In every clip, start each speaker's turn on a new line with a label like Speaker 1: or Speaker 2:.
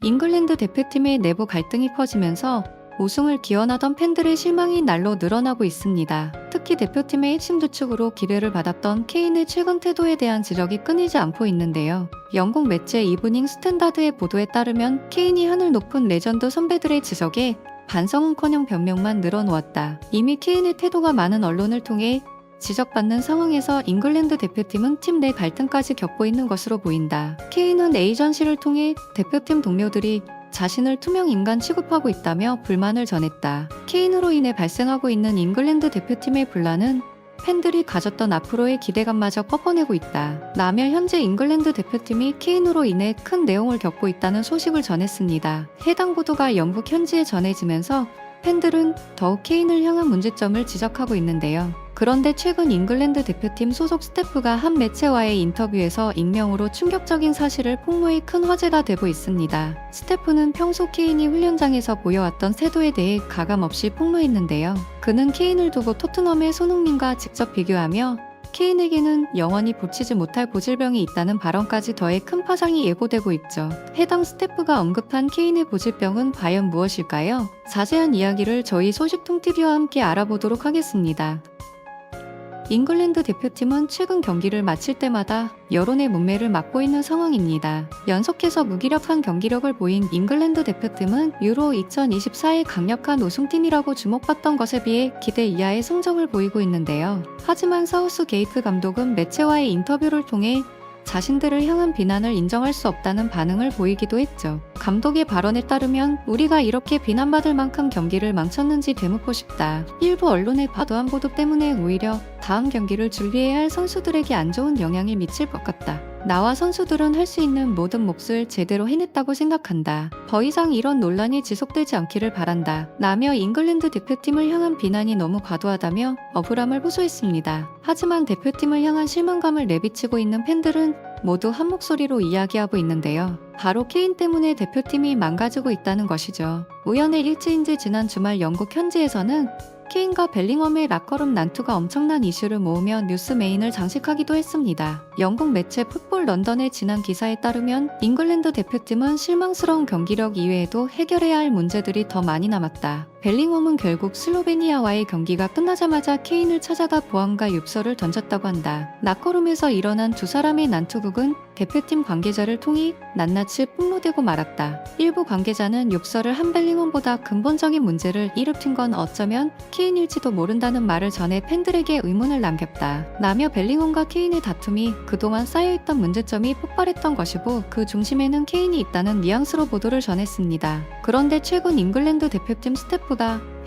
Speaker 1: 잉글랜드 대표팀의 내부 갈등이 커지면서 우승을 기원하던 팬들의 실망이 날로 늘어나고 있습니다. 특히 대표팀의 핵심 주축으로 기대를 받았던 케인의 최근 태도에 대한 지적이 끊이지 않고 있는데요. 영국 매체 이브닝 스탠다드의 보도에 따르면 케인이 하늘 높은 레전드 선배들의 지적에 반성은커녕 변명만 늘어놓았다. 이미 케인의 태도가 많은 언론을 통해 지적받는 상황에서 잉글랜드 대표팀은 팀 내 갈등까지 겪고 있는 것으로 보인다. 케인은 에이전시를 통해 대표팀 동료들이 자신을 투명 인간 취급하고 있다며 불만을 전했다. 케인으로 인해 발생하고 있는 잉글랜드 대표팀의 분란은 팬들이 가졌던 앞으로의 기대감마저 꺾어내고 있다. 라며 현재 잉글랜드 대표팀이 케인으로 인해 큰 내용을 겪고 있다는 소식을 전했습니다. 해당 보도가 영국 현지에 전해지면서 팬들은 더욱 케인을 향한 문제점을 지적하고 있는데요. 그런데 최근 잉글랜드 대표팀 소속 스태프가 한 매체와의 인터뷰에서 익명으로 충격적인 사실을 폭로해 큰 화제가 되고 있습니다. 스태프는 평소 케인이 훈련장에서 보여왔던 태도에 대해 가감없이 폭로했는데요. 그는 케인을 두고 토트넘의 손흥민과 직접 비교하며 케인에게는 영원히 고치지 못할 고질병이 있다는 발언까지 더해 큰 파장이 예고되고 있죠. 해당 스태프가 언급한 케인의 고질병은 과연 무엇일까요? 자세한 이야기를 저희 소식통TV와 함께 알아보도록 하겠습니다. 잉글랜드 대표팀은 최근 경기를 마칠 때마다 여론의 문매를 맞고 있는 상황입니다. 연속해서 무기력한 경기력을 보인 잉글랜드 대표팀은 유로 2024의 강력한 우승팀이라고 주목받던 것에 비해 기대 이하의 성적을 보이고 있는데요. 하지만 사우스게이트 감독은 매체와의 인터뷰를 통해 자신들을 향한 비난을 인정할 수 없다는 반응을 보이기도 했죠. 감독의 발언에 따르면 우리가 이렇게 비난받을 만큼 경기를 망쳤는지 되묻고 싶다. 일부 언론의 과도한 보도 때문에 오히려 다음 경기를 준비해야 할 선수들에게 안 좋은 영향이 미칠 것 같다. 나와 선수들은 할 수 있는 모든 몫을 제대로 해냈다고 생각한다. 더 이상 이런 논란이 지속되지 않기를 바란다. 라며 잉글랜드 대표팀을 향한 비난이 너무 과도하다며 억울함을 호소했습니다. 하지만 대표팀을 향한 실망감을 내비치고 있는 팬들은 모두 한 목소리로 이야기하고 있는데요. 바로 케인 때문에 대표팀이 망가지고 있다는 것이죠. 우연의 일치인지 지난 주말 영국 현지에서는 케인과 벨링엄의 라커룸 난투가 엄청난 이슈를 모으며 뉴스 메인을 장식하기도 했습니다. 영국 매체 풋볼 런던의 지난 기사에 따르면 잉글랜드 대표팀은 실망스러운 경기력 이외에도 해결해야 할 문제들이 더 많이 남았다. 벨링엄은 결국 슬로베니아와의 경기가 끝나자마자 케인을 찾아가 보안과 윕서를 던졌다고 한다. 라커룸에서 일어난 두 사람의 난투극은 대표팀 관계자를 통해 낱낱이 폭로되고 말았다. 일부 관계자는 윕서를 한 벨링엄보다 근본적인 문제를 일으킨 건 어쩌면 케인일지도 모른다는 말을 전해 팬들에게 의문을 남겼다. 라며 벨링엄과 케인의 다툼이 그동안 쌓여있던 문제점이 폭발했던 것이고 그 중심에는 케인이 있다는 뉘앙스로 보도를 전했습니다. 그런데 최근 잉글랜드 대표팀 스태프가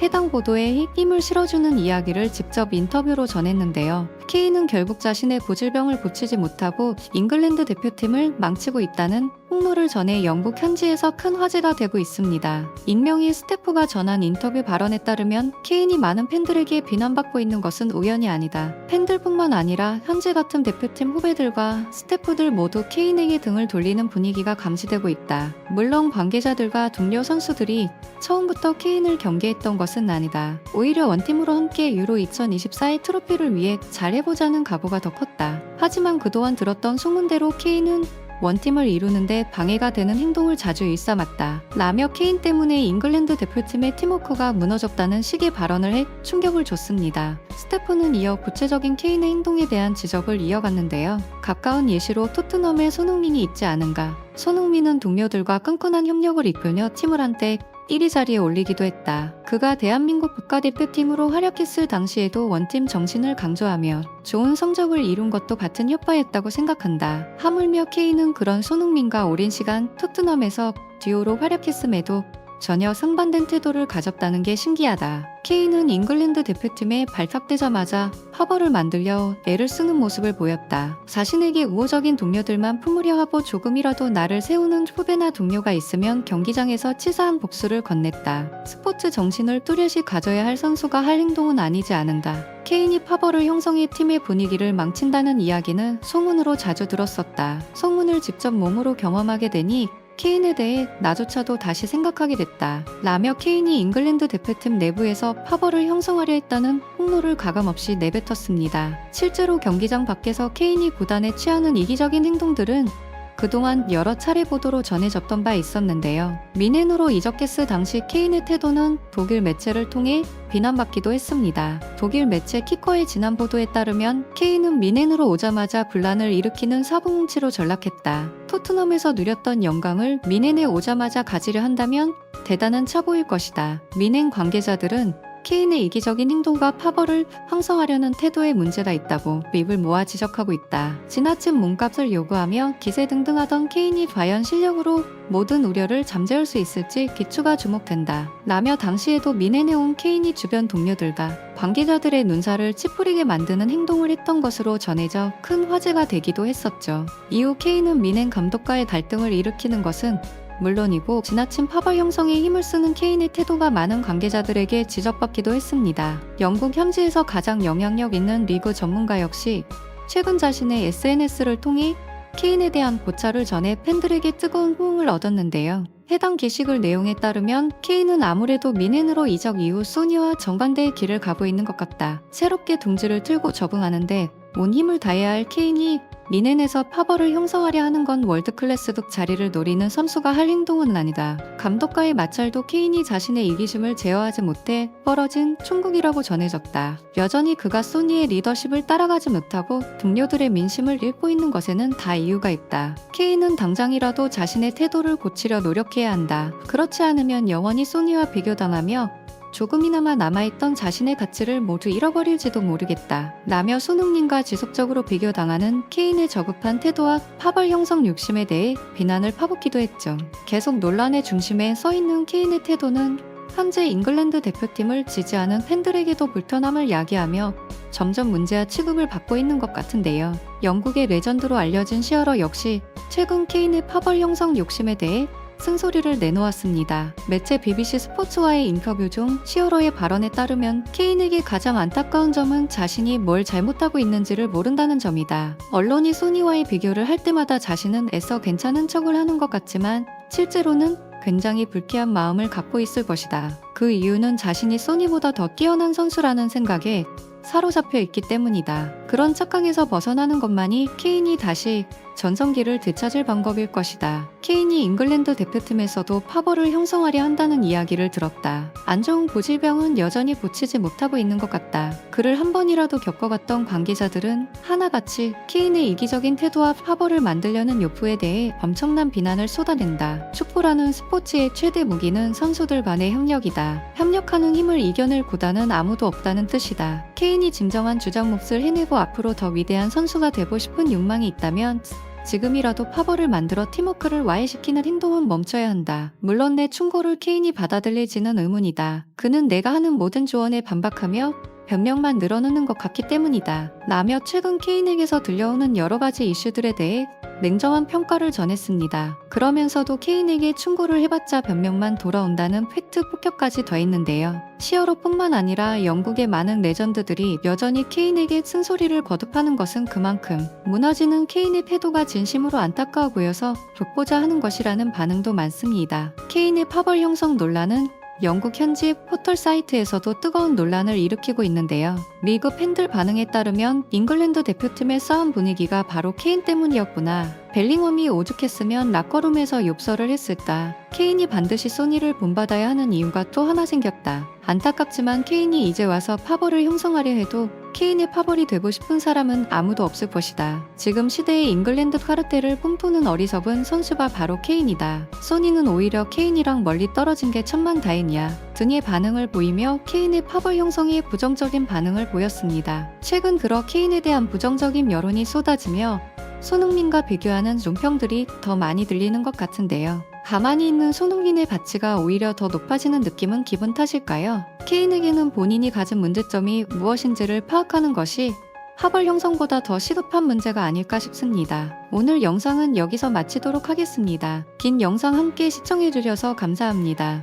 Speaker 1: 해당 보도에 힘을 실어주는 이야기를 직접 인터뷰로 전했는데요. 케인은 결국 자신의 고질병을 고치지 못하고 잉글랜드 대표팀을 망치고 있다는 폭로를 전해 영국 현지에서 큰 화제가 되고 있습니다. 익명의 스태프가 전한 인터뷰 발언에 따르면 케인이 많은 팬들에게 비난받고 있는 것은 우연이 아니다. 팬들뿐만 아니라 현재 같은 대표팀 후배들과 스태프들 모두 케인에게 등을 돌리는 분위기가 감지되고 있다. 물론 관계자들과 동료 선수들이 처음부터 케인을 경계했던 것은 아니다. 오히려 원팀으로 함께 유로 2024의 트로피를 위해 잘해보자는 각오가 더 컸다. 하지만 그동안 들었던 소문대로 케인은 원팀을 이루는데 방해가 되는 행동을 자주 일삼았다. 라며 케인 때문에 잉글랜드 대표팀의 팀워크가 무너졌다는 식의 발언을 해 충격을 줬습니다. 스태프는 이어 구체적인 케인의 행동에 대한 지적을 이어갔는데요. 가까운 예시로 토트넘의 손흥민이 있지 않은가. 손흥민은 동료들과 끈끈한 협력을 이끌며 팀을 한때 1위 자리에 올리기도 했다. 그가 대한민국 국가대표팀으로 활약했을 당시에도 원팀 정신을 강조하며 좋은 성적을 이룬 것도 같은 효과였다고 생각한다. 하물며 케인은 그런 손흥민과 오랜 시간 토트넘에서 듀오로 활약했음에도 전혀 상반된 태도를 가졌다는 게 신기하다. 케인은 잉글랜드 대표팀에 발탁되자마자 화보를 만들려 애를 쓰는 모습을 보였다. 자신에게 우호적인 동료들만 품으려 하고 조금이라도 나를 세우는 후배나 동료가 있으면 경기장에서 치사한 복수를 건넸다. 스포츠 정신을 뚜렷이 가져야 할 선수가 할 행동은 아니지 않은가. 케인이 파벌을 형성해 팀의 분위기를 망친다는 이야기는 소문으로 자주 들었었다. 소문을 직접 몸으로 경험하게 되니 케인에 대해 나조차도 다시 생각하게 됐다. 라며 케인이 잉글랜드 대표팀 내부에서 파벌을 형성하려 했다는 폭로를 가감없이 내뱉었습니다. 실제로 경기장 밖에서 케인이 구단에 취하는 이기적인 행동들은 그동안 여러 차례 보도로 전해졌던 바 있었는데요. 미넨으로 이적했을 당시 케인의 태도는 독일 매체를 통해 비난받기도 했습니다. 독일 매체 키커의 지난 보도에 따르면 케인은 미넨으로 오자마자 분란을 일으키는 사부뭉치로 전락했다. 토트넘에서 누렸던 영광을 미넨에 오자마자 가지려 한다면 대단한 차보일 것이다. 미넨 관계자들은 케인의 이기적인 행동과 파벌을 형성하려는 태도에 문제가 있다고 입을 모아 지적하고 있다. 지나친 몸값을 요구하며 기세등등하던 케인이 과연 실력으로 모든 우려를 잠재울 수 있을지 기추가 주목된다. 라며 당시에도 미넨에 온 케인이 주변 동료들과 관계자들의 눈살을 찌푸리게 만드는 행동을 했던 것으로 전해져 큰 화제가 되기도 했었죠. 이후 케인은 미넨 감독과의 갈등을 일으키는 것은 물론이고 지나친 파벌 형성에 힘을 쓰는 케인의 태도가 많은 관계자들에게 지적받기도 했습니다. 영국 현지에서 가장 영향력 있는 리그 전문가 역시 최근 자신의 SNS를 통해 케인에 대한 고찰을 전해 팬들에게 뜨거운 호응을 얻었는데요. 해당 게시글 내용에 따르면 케인은 아무래도 미넨으로 이적 이후 소니와 정반대의 길을 가고 있는 것 같다. 새롭게 둥지를 틀고 적응하는데 온 힘을 다해야 할 케인이 미넨에서 파벌을 형성하려 하는 건 월드클래스급 자리를 노리는 선수가 할 행동은 아니다. 감독과의 마찰도 케인이 자신의 이기심을 제어하지 못해 벌어진 충국이라고 전해졌다. 여전히 그가 소니의 리더십을 따라가지 못하고 동료들의 민심을 잃고 있는 것에는 다 이유가 있다. 케인은 당장이라도 자신의 태도를 고치려 노력해야 한다. 그렇지 않으면 영원히 소니와 비교당하며 조금이나마 남아있던 자신의 가치를 모두 잃어버릴지도 모르겠다. 라며 손흥민과 지속적으로 비교당하는 케인의 저급한 태도와 파벌 형성 욕심에 대해 비난을 파묻기도 했죠. 계속 논란의 중심에 서있는 케인의 태도는 현재 잉글랜드 대표팀을 지지하는 팬들에게도 불편함을 야기하며 점점 문제와 취급을 받고 있는 것 같은데요. 영국의 레전드로 알려진 시어러 역시 최근 케인의 파벌 형성 욕심에 대해 쓴소리를 내놓았습니다. 매체 BBC 스포츠와의 인터뷰 중 시어러의 발언에 따르면 케인에게 가장 안타까운 점은 자신이 뭘 잘못하고 있는지를 모른다는 점이다. 언론이 소니와의 비교를 할 때마다 자신은 애써 괜찮은 척을 하는 것 같지만 실제로는 굉장히 불쾌한 마음을 갖고 있을 것이다. 그 이유는 자신이 소니보다 더 뛰어난 선수라는 생각에 사로잡혀 있기 때문이다. 그런 착각에서 벗어나는 것만이 케인이 다시 전성기를 되찾을 방법일 것이다. 케인이 잉글랜드 대표팀에서도 파벌을 형성하려 한다는 이야기를 들었다. 안 좋은 고질병은 여전히 고치지 못하고 있는 것 같다. 그를 한 번이라도 겪어봤던 관계자들은 하나같이 케인의 이기적인 태도와 파벌을 만들려는 욕구에 대해 엄청난 비난을 쏟아낸다. 축구라는 스포츠의 최대 무기는 선수들 간의 협력이다. 협력하는 힘을 이겨낼 구단은 아무도 없다는 뜻이다. 케인이 진정한 주장 몫을 해내고 앞으로 더 위대한 선수가 되고 싶은 욕망이 있다면 지금이라도 파벌을 만들어 팀워크를 와해시키는 행동은 멈춰야 한다. 물론 내 충고를 케인이 받아들일지는 의문이다. 그는 내가 하는 모든 조언에 반박하며 변명만 늘어놓는 것 같기 때문이다. 라며 최근 케인에게서 들려오는 여러 가지 이슈들에 대해 냉정한 평가를 전했습니다. 그러면서도 케인에게 충고를 해봤자 변명만 돌아온다는 팩트 폭격까지 더했는데요. 시어로뿐만 아니라 영국의 많은 레전드들이 여전히 케인에게 쓴소리를 거듭하는 것은 그만큼 무너지는 케인의 태도가 진심으로 안타까워 보여서 돋보자 하는 것이라는 반응도 많습니다. 케인의 파벌 형성 논란은 영국 현지 포털 사이트에서도 뜨거운 논란을 일으키고 있는데요. 리그 팬들 반응에 따르면 잉글랜드 대표팀의 싸움 분위기가 바로 케인 때문이었구나. 벨링엄이 오죽했으면 락커룸에서 욕설을 했을까. 케인이 반드시 소니를 본받아야 하는 이유가 또 하나 생겼다. 안타깝지만 케인이 이제 와서 파벌을 형성하려 해도 케인의 파벌이 되고 싶은 사람은 아무도 없을 것이다. 지금 시대의 잉글랜드 카르텔을 꿈꾸는 어리석은 선수가 바로 케인이다. 소니는 오히려 케인이랑 멀리 떨어진 게 천만다행이야. 등의 반응을 보이며 케인의 파벌 형성에 부정적인 반응을 보였습니다. 최근 들어 케인에 대한 부정적인 여론이 쏟아지며 손흥민과 비교하는 논평들이 더 많이 들리는 것 같은데요. 가만히 있는 손흥민의 가치가 오히려 더 높아지는 느낌은 기분 탓일까요? 케인에게는 본인이 가진 문제점이 무엇인지를 파악하는 것이 파벌 형성보다 더 시급한 문제가 아닐까 싶습니다. 오늘 영상은 여기서 마치도록 하겠습니다. 긴 영상 함께 시청해주셔서 감사합니다.